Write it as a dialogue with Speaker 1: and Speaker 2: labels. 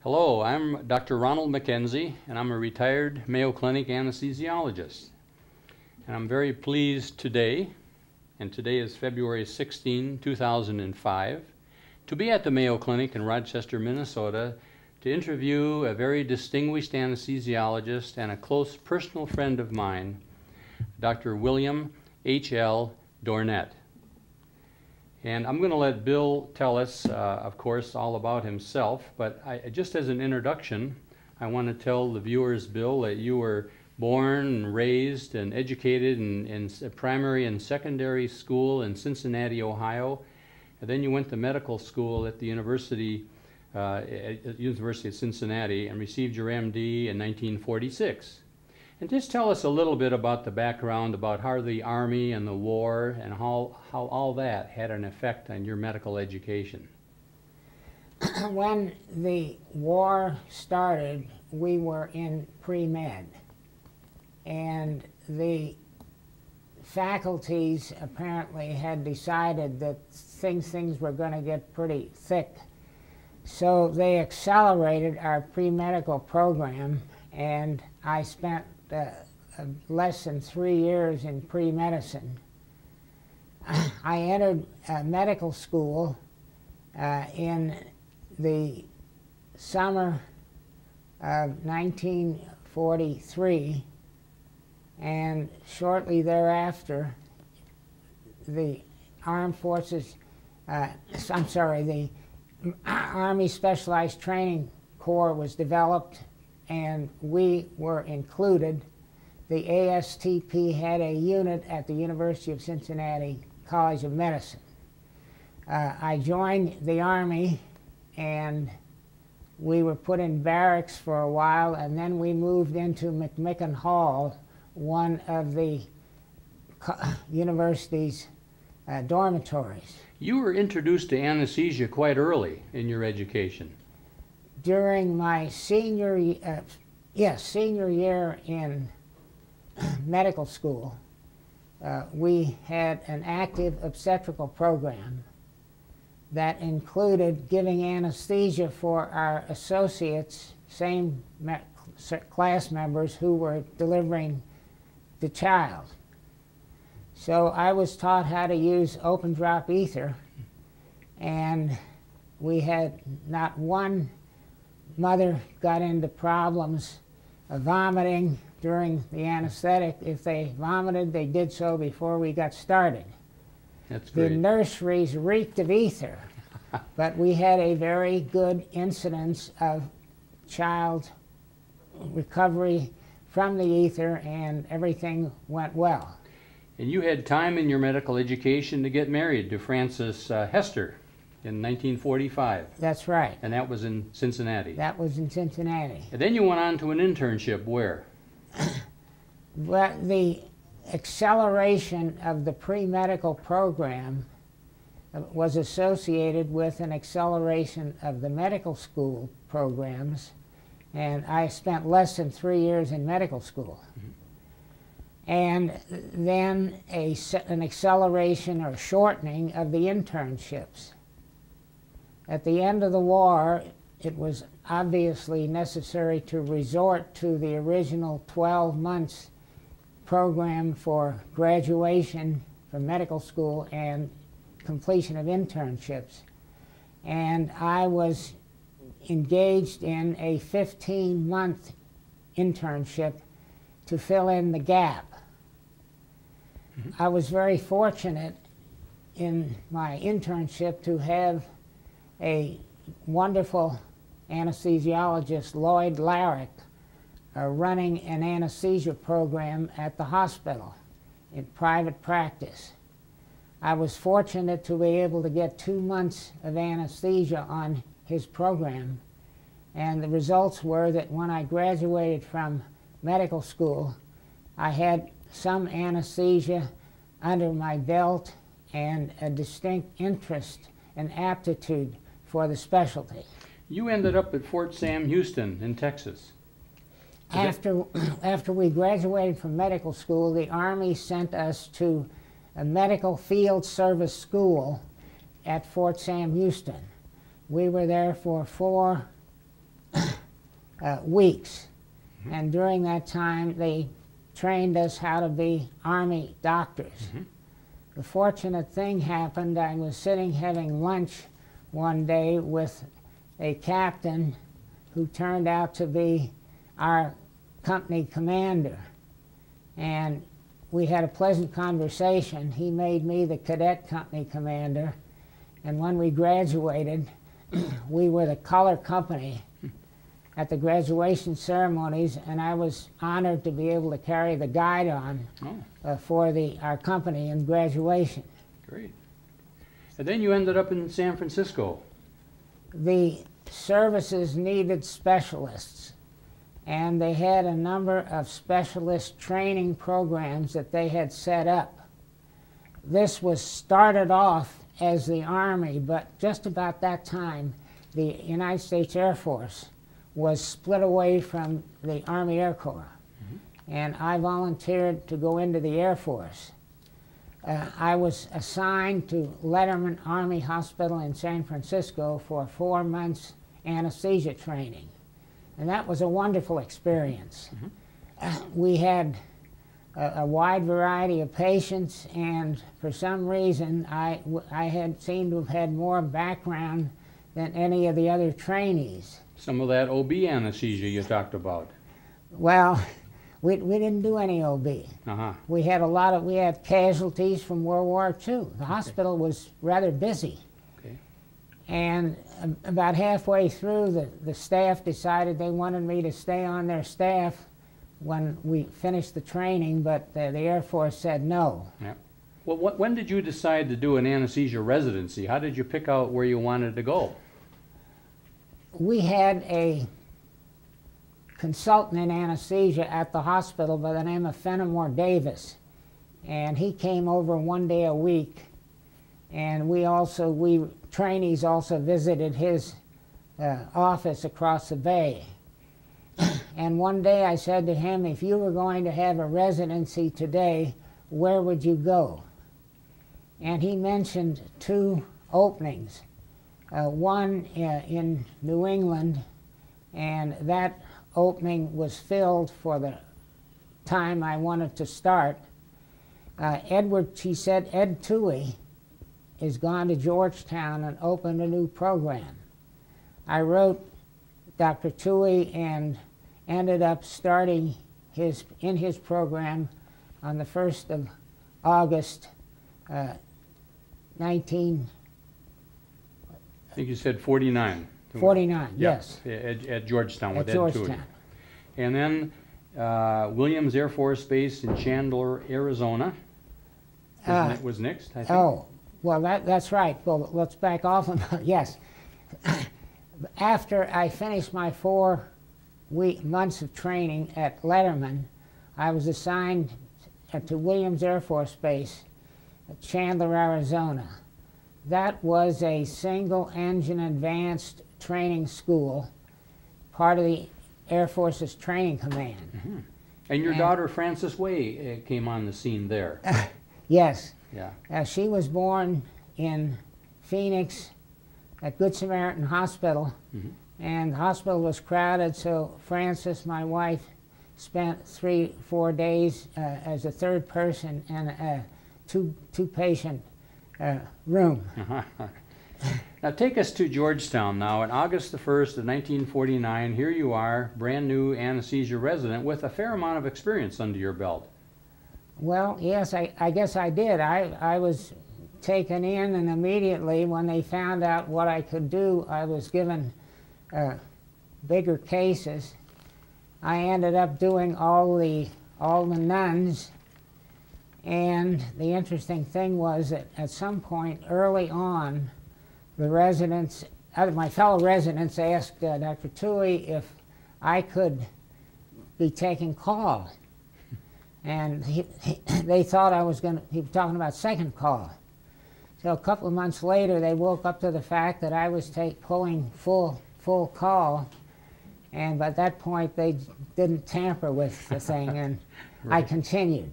Speaker 1: Hello, I'm Dr. Ronald MacKenzie, and I'm a retired Mayo Clinic anesthesiologist. And I'm very pleased today, and today is February 16, 2005, to be at the Mayo Clinic in Rochester, Minnesota, to interview a very distinguished anesthesiologist and a close personal friend of mine, Dr. William H.L. Dornett. And I'm going to let Bill tell us, of course, all about himself, but just as an introduction, I want to tell the viewers, Bill, that you were born and raised and educated in primary and secondary school in Cincinnati, Ohio, and then you went to medical school at the University of Cincinnati and received your MD in 1946. And just tell us a little bit about the background, about how the Army and the war and how all that had an effect on your medical education.
Speaker 2: When the war started, we were in pre-med, and the faculties apparently had decided that things were going to get pretty thick. So they accelerated our pre-medical program, and I spent less than 3 years in pre-medicine. I entered medical school in the summer of 1943, and shortly thereafter the Armed Forces, the Army Specialized Training Corps was developed, and we were included. The ASTP had a unit at the University of Cincinnati College of Medicine. I joined the Army, and we were put in barracks for a while, and then we moved into McMicken Hall, one of the university's dormitories.
Speaker 1: You were introduced to anesthesia quite early in your education.
Speaker 2: During my senior year in medical school, we had an active obstetrical program that included giving anesthesia for our associates, same class members who were delivering the child. So I was taught how to use open drop ether, and we had not one mother got into problems of vomiting during the anesthetic. If they vomited, they did so before we got started.
Speaker 1: That's great.
Speaker 2: The nurseries reeked of ether, but we had a very good incidence of child recovery from the ether, and everything went well.
Speaker 1: And you had time in your medical education to get married to Frances Hester in 1945.
Speaker 2: That's right.
Speaker 1: And that was in Cincinnati.
Speaker 2: That was in Cincinnati.
Speaker 1: And then you went on to an internship where?
Speaker 2: Well, the acceleration of the pre-medical program was associated with an acceleration of the medical school programs, and I spent less than 3 years in medical school. Mm-hmm. And then an acceleration or shortening of the internships. At the end of the war, it was obviously necessary to resort to the original 12 months program for graduation from medical school and completion of internships. And I was engaged in a 15-month internship to fill in the gap. I was very fortunate in my internship to have a wonderful anesthesiologist, Lloyd Larrick, running an anesthesia program at the hospital in private practice. I was fortunate to be able to get 2 months of anesthesia on his program, and the results were that when I graduated from medical school, I had some anesthesia under my belt and a distinct interest and aptitude for the specialty.
Speaker 1: You ended up at Fort Sam Houston in Texas.
Speaker 2: After we graduated from medical school, the Army sent us to a medical field service school at Fort Sam Houston. We were there for weeks. And during that time, they trained us how to be Army doctors. The fortunate thing happened, I was sitting having lunch one day with a captain who turned out to be our company commander. And we had a pleasant conversation. He made me the cadet company commander. And when we graduated, we were the color company at the graduation ceremonies, and I was honored to be able to carry the guidon for our company in graduation.
Speaker 1: Great. And then you ended up in San Francisco.
Speaker 2: The services needed specialists, and they had a number of specialist training programs that they had set up. This was started off as the Army, but just about that time, the United States Air Force was split away from the Army Air Corps. And I volunteered to go into the Air Force. I was assigned to Letterman Army Hospital in San Francisco for 4 months anesthesia training. And that was a wonderful experience. We had a wide variety of patients, and for some reason I had seemed to have had more background than any of the other trainees.
Speaker 1: Some of that OB anesthesia you talked about.
Speaker 2: Well, we didn't do any OB. We had casualties from World War II. The hospital was rather busy. And about halfway through, the staff decided they wanted me to stay on their staff when we finished the training, but the Air Force said no.
Speaker 1: Well, when did you decide to do an anesthesia residency? How did you pick out where you wanted to go?
Speaker 2: We had a consultant in anesthesia at the hospital by the name of Fenimore Davis, and he came over 1 day a week, and we trainees also visited his office across the bay. And one day I said to him, if you were going to have a residency today, where would you go? And he mentioned 2 openings. One in New England, and that opening was filled for the time I wanted to start. He said, Ed Toohey is gone to Georgetown and opened a new program. I wrote Dr. Toohey and ended up starting in his program on the 1st of August,
Speaker 1: I think you said 49.
Speaker 2: 49, yes.
Speaker 1: At Georgetown with
Speaker 2: Ed Toohey.
Speaker 1: And then Williams Air Force Base in Chandler, Arizona was next, I think.
Speaker 2: Oh, well, that's right. Well, let's back off on that. Yes. After I finished my 4 months of training at Letterman, I was assigned to Williams Air Force Base at Chandler, Arizona. That was a single-engine advanced training school, part of the Air Force's training command.
Speaker 1: And your daughter, Frances Way, came on the scene there.
Speaker 2: Yes.
Speaker 1: Yeah.
Speaker 2: She was born in Phoenix at Good Samaritan Hospital, and the hospital was crowded, so Frances, my wife, spent 3-4 days as a 3rd person in a two-patient room.
Speaker 1: Now take us to Georgetown now. On August the 1st of 1949, here you are, brand new anesthesia resident with a fair amount of experience under your belt.
Speaker 2: Well, yes, I guess I did. I was taken in, and immediately when they found out what I could do, I was given bigger cases. I ended up doing all the nuns, and the interesting thing was that at some point early on, the residents, my fellow residents asked Dr. Toohey if I could be taking call. And they thought he was talking about second call. So a couple of months later, they woke up to the fact that I was pulling full call, and by that point, they didn't tamper with the thing, and
Speaker 1: Right.
Speaker 2: I continued.